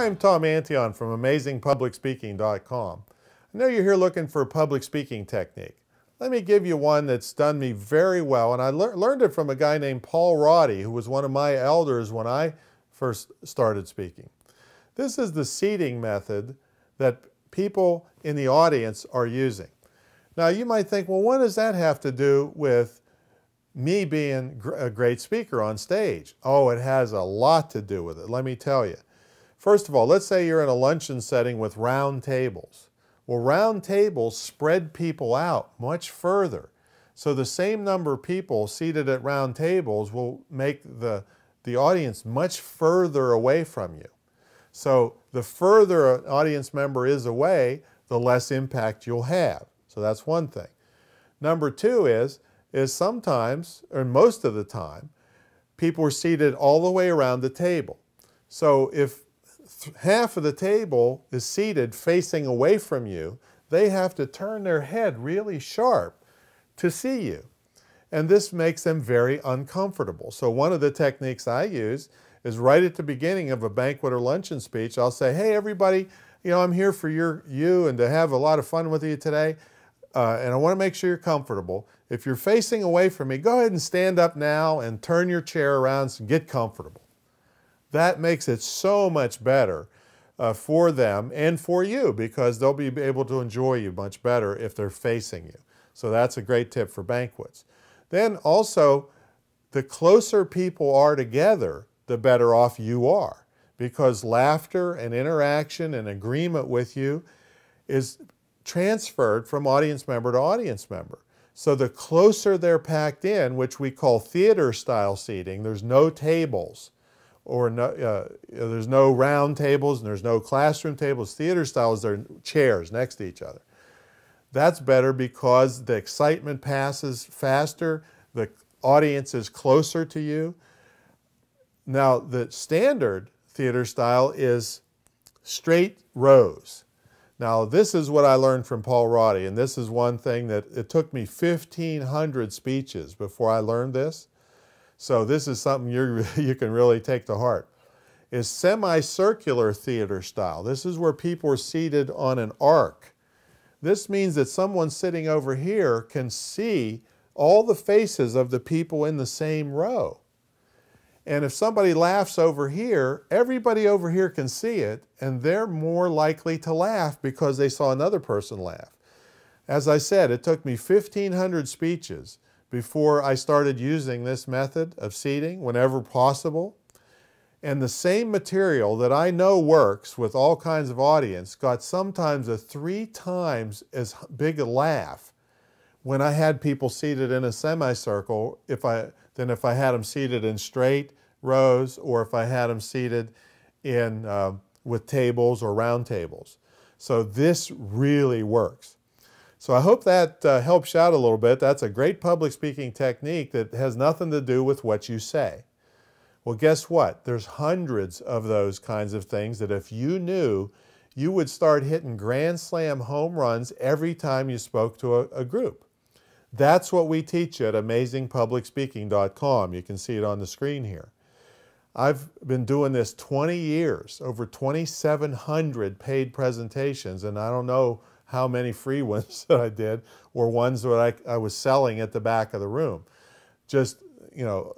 Hi, I'm Tom Antion from AmazingPublicSpeaking.com. I know you're here looking for a public speaking technique. Let me give you one that's done me very well, and I learned it from a guy named Paul Roddy, who was one of my elders when I first started speaking. This is the seating method that people in the audience are using. Now, you might think, well, what does that have to do with me being a great speaker on stage? Oh, it has a lot to do with it. Let me tell you. First of all, let's say you're in a luncheon setting with round tables. Well, round tables spread people out much further. So the same number of people seated at round tables will make the audience much further away from you. So the further an audience member is away, the less impact you'll have. So that's one thing. Number two is sometimes, or most of the time, people are seated all the way around the table. So if half of the table is seated facing away from you, they have to turn their head really sharp to see you. And this makes them very uncomfortable. So one of the techniques I use is right at the beginning of a banquet or luncheon speech, I'll say, hey, everybody, I'm here for you and to have a lot of fun with you today. And I want to make sure you're comfortable. If you're facing away from me, go ahead and stand up now and turn your chair around and get comfortable. That makes it so much better for them and for you, because they'll be able to enjoy you much better if they're facing you. So that's a great tip for banquets. Then also, the closer people are together, the better off you are, because laughter and interaction and agreement with you is transferred from audience member to audience member. So the closer they're packed in, which we call theater style seating, there's no tables, or there's no round tables and there's no classroom tables. Theater style is there are chairs next to each other. That's better because the excitement passes faster, the audience is closer to you. Now, the standard theater style is straight rows. Now, this is what I learned from Paul Roddy, and this is one thing that it took me 1,500 speeches before I learned this. So this is something you can really take to heart, is semicircular theater style. This is where people are seated on an arc. This means that someone sitting over here can see all the faces of the people in the same row. And if somebody laughs over here, everybody over here can see it, and they're more likely to laugh because they saw another person laugh. As I said, it took me 1,500 speeches before I started using this method of seating whenever possible. And the same material that I know works with all kinds of audience got sometimes a 3 times as big a laugh when I had people seated in a semicircle than if I had them seated in straight rows, or if I had them seated in with tables or round tables. So this really works. So I hope that helps you out a little bit. That's a great public speaking technique that has nothing to do with what you say. Well, guess what? There's hundreds of those kinds of things that if you knew, you would start hitting grand slam home runs every time you spoke to a group. That's what we teach you at AmazingPublicSpeaking.com. You can see it on the screen here. I've been doing this 20 years, over 2,700 paid presentations, and I don't know how many free ones that I did, or ones that I was selling at the back of the room. Just,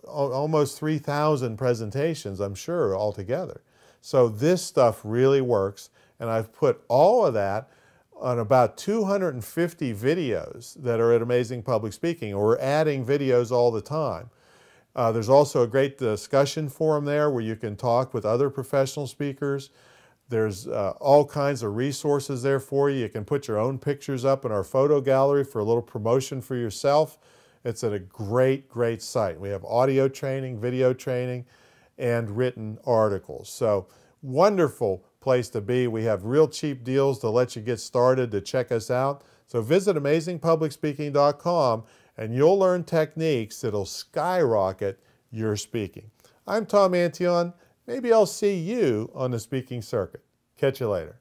almost 3,000 presentations, I'm sure, altogether. So this stuff really works, and I've put all of that on about 250 videos that are at Amazing Public Speaking, or we're adding videos all the time. There's also a great discussion forum there where you can talk with other professional speakers. There's all kinds of resources there for you. You can put your own pictures up in our photo gallery for a little promotion for yourself. It's at a great, great site. We have audio training, video training, and written articles. So wonderful place to be. We have real cheap deals to let you get started, to check us out. So visit AmazingPublicSpeaking.com and you'll learn techniques that'll skyrocket your speaking. I'm Tom Antion. Maybe I'll see you on the speaking circuit. Catch you later.